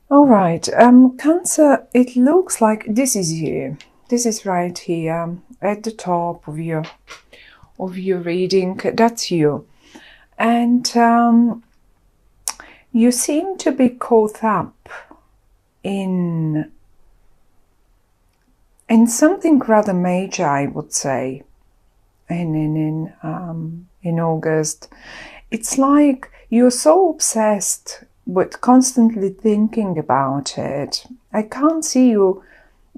All right, Cancer, it looks like this is you. This is right here at the top of your reading. That's you. And you seem to be caught up in something rather major, I would say. And in August, it's like you're so obsessed with constantly thinking about it. I can't see you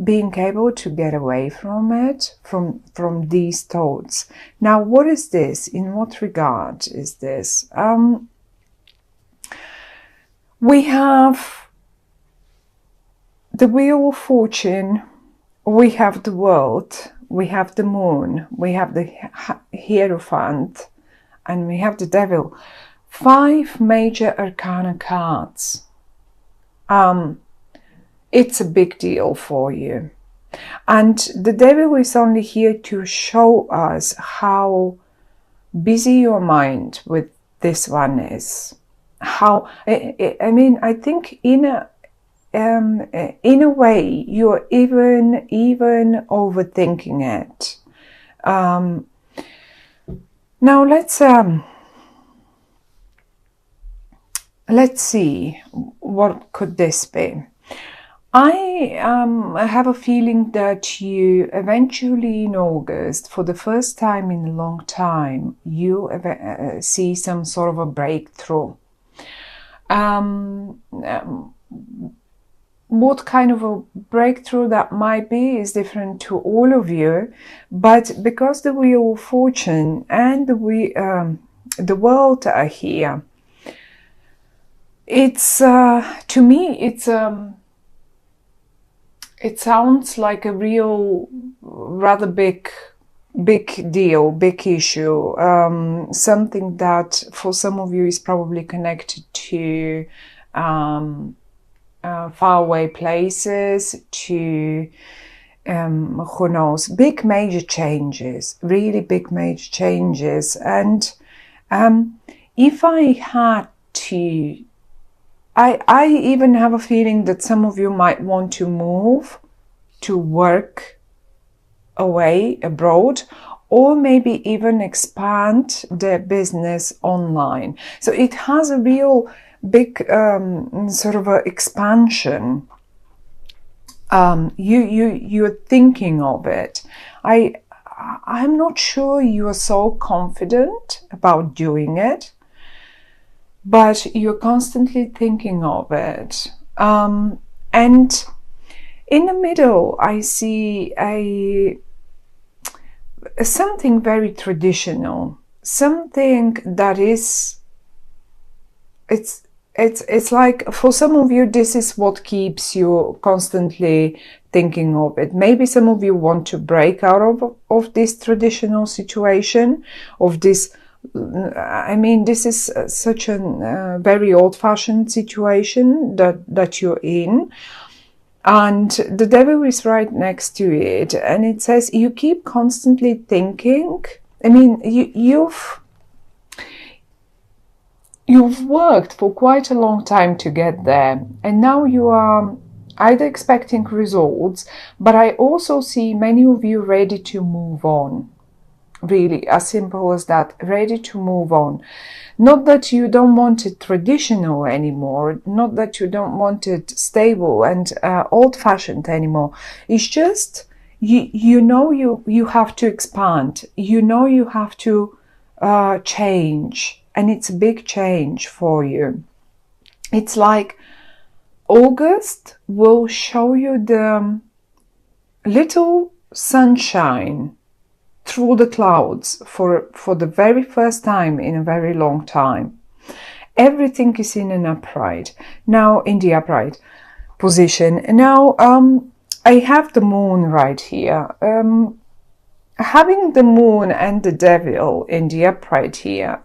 being able to get away from it, from these thoughts. Now, what is this? In what regard is this? We have the Wheel of Fortune, we have the World, we have the Moon, we have the Hierophant, and we have the Devil. 5 major arcana cards. It's a big deal for you. And the Devil is only here to show us how busy your mind with this one is. How, I mean, I think in a way, you're even overthinking it. Now let's see, what could this be? I have a feeling that you eventually in August, for the first time in a long time, you see some sort of a breakthrough. What kind of a breakthrough that might be is different to all of you, but because the Wheel of Fortune and the World are here, it's to me it sounds like a real rather big deal, big issue, something that for some of you is probably connected to faraway places, to who knows, big major changes, really big major changes. And if I had to, I even have a feeling that some of you might want to move to work away abroad, or maybe even expand their business online. So it has a real big sort of a expansion. You're thinking of it. I'm not sure you are so confident about doing it, but you're constantly thinking of it. And in the middle, I see something very traditional, something that is, it's like for some of you, this is what keeps you constantly thinking of it. Maybe some of you want to break out of this traditional situation, of this. I mean, this is such a very old-fashioned situation that you're in. And the Devil is right next to it. And it says you keep constantly thinking. I mean, you've worked for quite a long time to get there. And now you are either expecting results, but I also see many of you ready to move on. Really, as simple as that, ready to move on. Not that you don't want it traditional anymore, not that you don't want it stable and old-fashioned anymore. It's just you know you have to expand. You know you have to change, and it's a big change for you. It's like August will show you the little sunshine through the clouds for the very first time in a very long time. Everything is in an upright. Now, in the upright position. Now, I have the moon right here. Having the moon and the Devil in the upright here,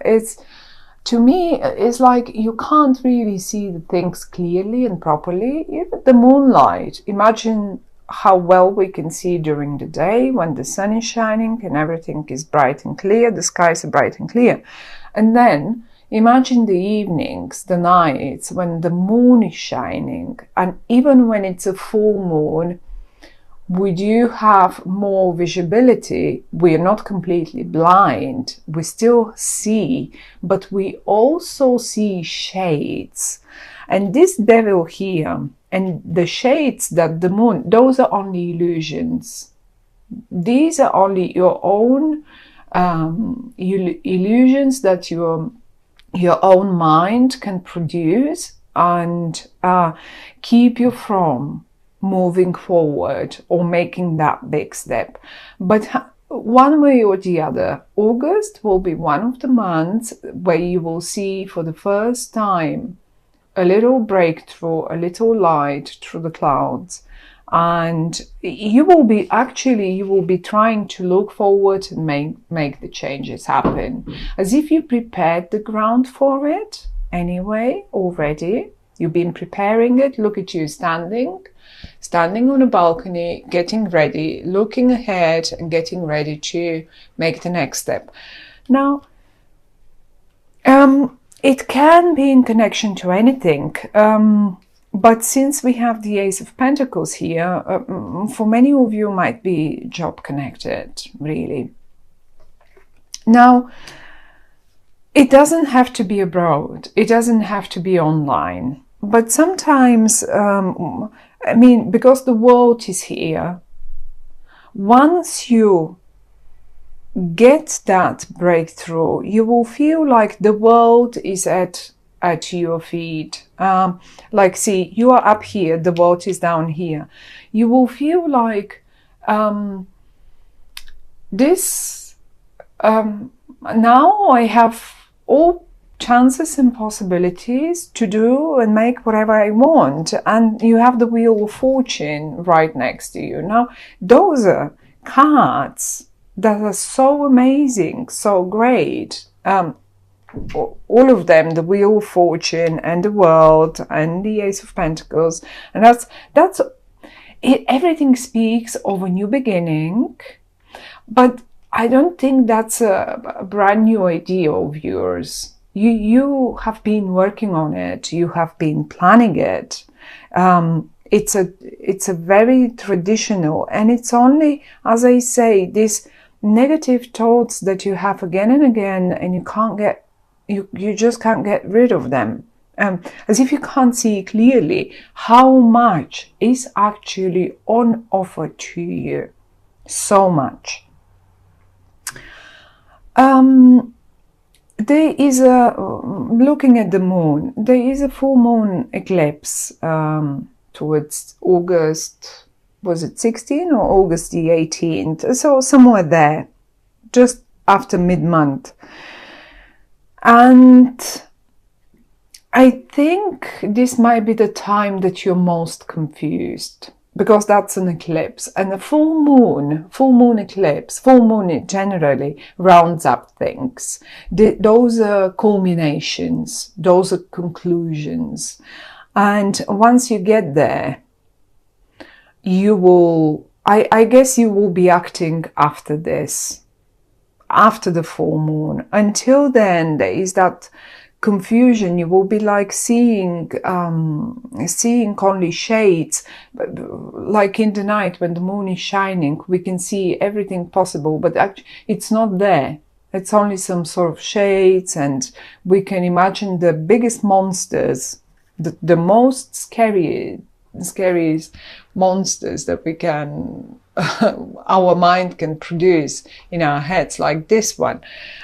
to me, it's like you can't really see the things clearly and properly. Even the moonlight, imagine how well we can see during the day when the sun is shining and everything is bright and clear, the skies are bright and clear. And then imagine the evenings, the nights when the moon is shining, and even when it's a full moon, we do have more visibility. We are not completely blind. We still see, but we also see shades. And this devil here and the shades that the moon, those are only illusions. These are only your own illusions that your own mind can produce and keep you from moving forward or making that big step. But one way or the other, August will be one of the months where you will see for the first time a little breakthrough, a little light through the clouds. And you will be trying to look forward and make the changes happen, as if you prepared the ground for it anyway already. You've been preparing it. Look at you standing on a balcony, getting ready, looking ahead and getting ready to make the next step. Now, it can be in connection to anything, but since we have the Ace of Pentacles here, for many of you might be job connected, really. Now, it doesn't have to be abroad. It doesn't have to be online. But sometimes, because the world is here, once you get that breakthrough, you will feel like the world is at your feet. Like, see, you are up here, the world is down here. You will feel like now I have all chances and possibilities to do and make whatever I want, and you have the Wheel of Fortune right next to you. Now, those are cards that are so amazing, so great. All of them, the Wheel of Fortune and the World and the Ace of Pentacles, and that's it. Everything speaks of a new beginning, but I don't think that's a brand new idea of yours. You have been working on it. You have been planning it. It's a very traditional, and it's only, as I say, these negative thoughts that you have again and again, and you just can't get rid of them. As if you can't see clearly how much is actually on offer to you. So much. There is looking at the moon, there is a full moon eclipse towards August, was it 16 or August the 18th? So somewhere there, just after mid-month. And I think this might be the time that you're most confused, because that's an eclipse, and a full moon eclipse, full moon generally rounds up things. Those are culminations, those are conclusions. And once you get there, you will, I guess you will be acting after this, after the full moon. Until then, there is that confusion. You will be like seeing only shades, like in the night when the moon is shining, we can see everything possible, but actually it's not there. It's only some sort of shades, and we can imagine the biggest monsters, the most scariest monsters that we can our mind can produce in our heads, like this one,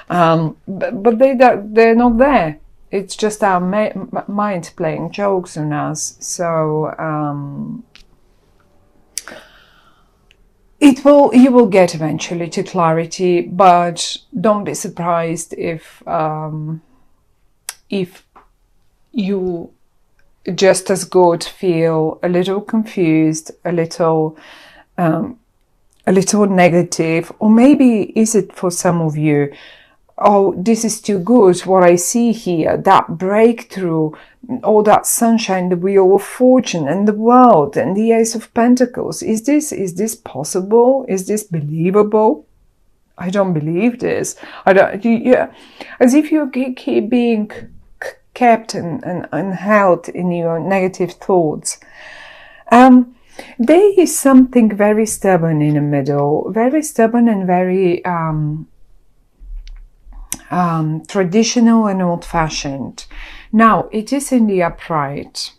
but they're not there. It's just our mind playing jokes on us. So you will get eventually to clarity, but don't be surprised if you just as good feel a little confused, a little negative, or maybe is it for some of you, oh, this is too good, what I see here, that breakthrough, all that sunshine, the Wheel of Fortune and the World and the Ace of Pentacles. Is this possible? Is this believable? I don't believe this. I don't. Yeah, as if you keep being kept and held in your negative thoughts. There is something very stubborn in the middle, very stubborn and very traditional and old-fashioned. Now, it is in the upright.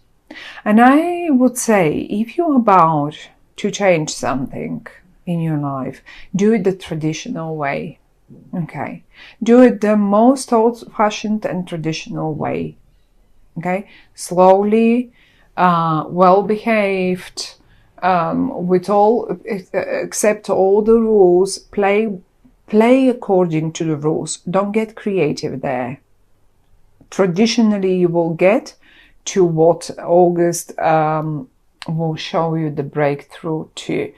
And I would say, if you're about to change something in your life, do it the traditional way. Okay? Do it the most old-fashioned and traditional way. Okay? Slowly, well-behaved, with all, accept all the rules, play according to the rules. Don't get creative there. Traditionally, you will get to what August will show you the breakthrough to.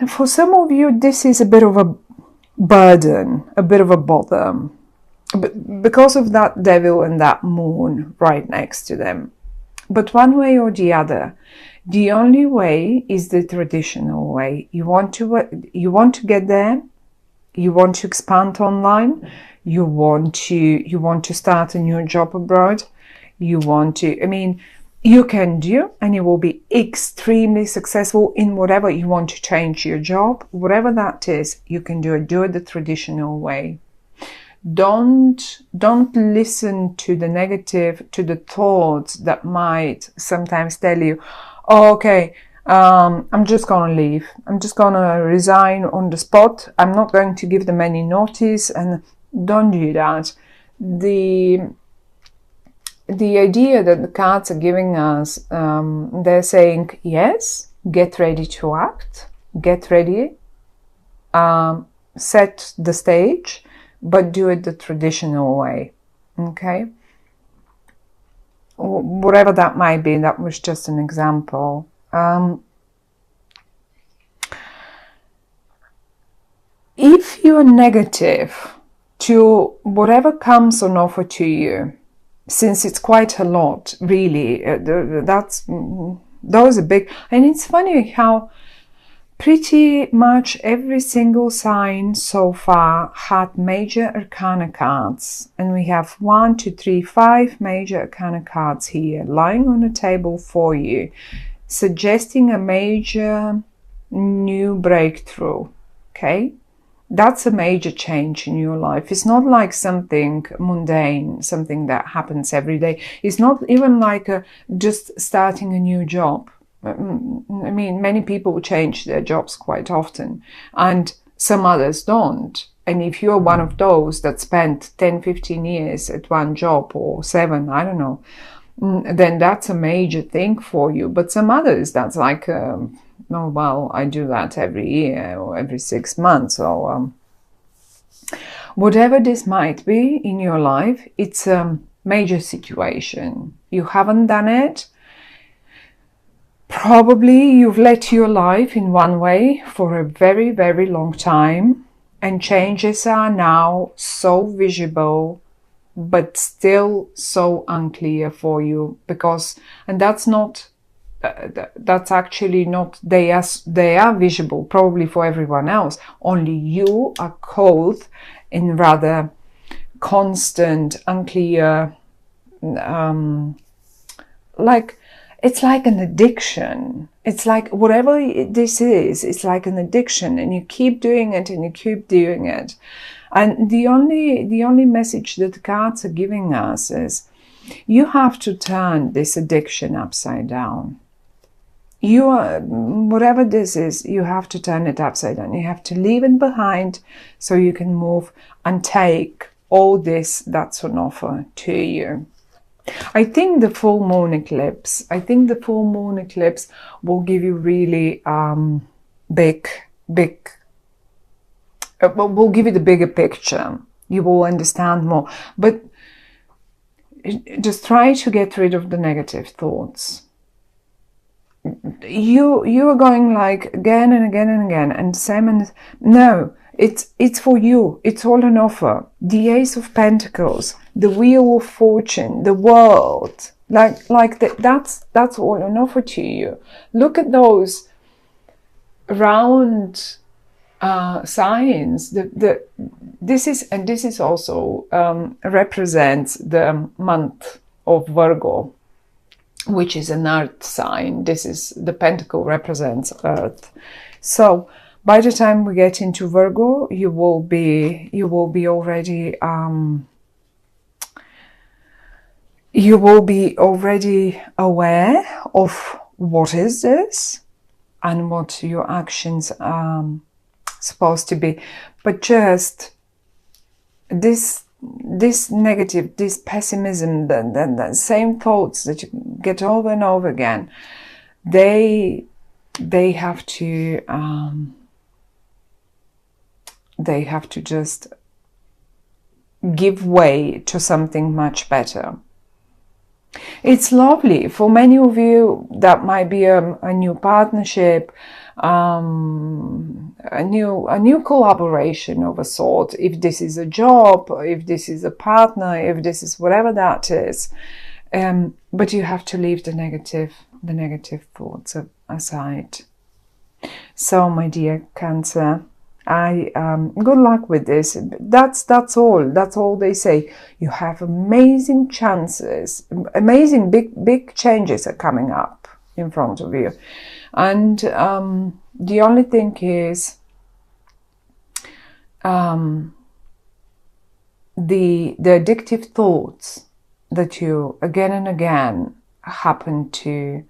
For some of you, this is a bit of a burden, a bit of a bother, because of that devil and that moon right next to them. But one way or the other, the only way is the traditional way. You want to get there. You want to expand online. You want to start a new job abroad. You want to. I mean, you can do, and you will be extremely successful in whatever you want to change your job, whatever that is. You can do it. Do it the traditional way. Don't listen to the negative, to the thoughts that might sometimes tell you, oh, okay, I'm just going to leave. I'm just going to resign on the spot. I'm not going to give them any notice. And don't do that. The idea that the cards are giving us, they're saying, yes, get ready to act, get ready, set the stage, but do it the traditional way, okay? Whatever that might be, that was just an example. If you're negative to whatever comes on offer to you, since it's quite a lot, really, those are big. And it's funny how pretty much every single sign so far had major arcana cards. And we have 1, 2, 3, 5 major arcana cards here lying on the table for you, suggesting a major new breakthrough, okay? That's a major change in your life. It's not like something mundane, something that happens every day. It's not even like just starting a new job. I mean, many people change their jobs quite often, and some others don't. And if you're one of those that spent 10, 15 years at one job, or 7, I don't know, then that's a major thing for you. But some others, that's like, oh, well, I do that every year or every 6 months, or whatever this might be in your life, it's a major situation. You haven't done it. Probably you've led your life in one way for a very, very long time, and changes are now so visible, but still so unclear for you, because, and that's not, that's actually not, they are visible probably for everyone else, only you are caught in rather constant, unclear, like, it's like an addiction. It's like whatever this is, it's like an addiction, and you keep doing it and you keep doing it. And the only message that the cards are giving us is you have to turn this addiction upside down. You are, whatever this is, you have to turn it upside down. You have to leave it behind so you can move and take all this that's on offer to you. I think the full moon eclipse will give you really will give you the bigger picture. You will understand more. But just try to get rid of the negative thoughts. You are going like again and again and again, and same, and no, it's for you. It's all an offer. The Ace of Pentacles, the Wheel of Fortune, the World, that's all an offer to you. Look at those round signs. This is also represents the month of Virgo, which is an earth sign. This is the pentacle represents earth. So by the time we get into Virgo, you will be already aware of what is this and what your actions are supposed to be. But just this negative, this pessimism, the same thoughts that you get over and over again, they have to just give way to something much better. It's lovely for many of you. That might be a new partnership, a new collaboration of a sort. If this is a job, if this is a partner, if this is whatever that is, but you have to leave the negative thoughts aside. So, my dear Cancer, good luck with this. That's all they say. You have amazing chances, amazing big changes are coming up in front of you, and the only thing is the addictive thoughts that you again and again happen to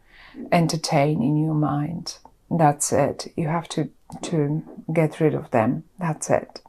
entertain in your mind. That's it. You have to get rid of them. That's it.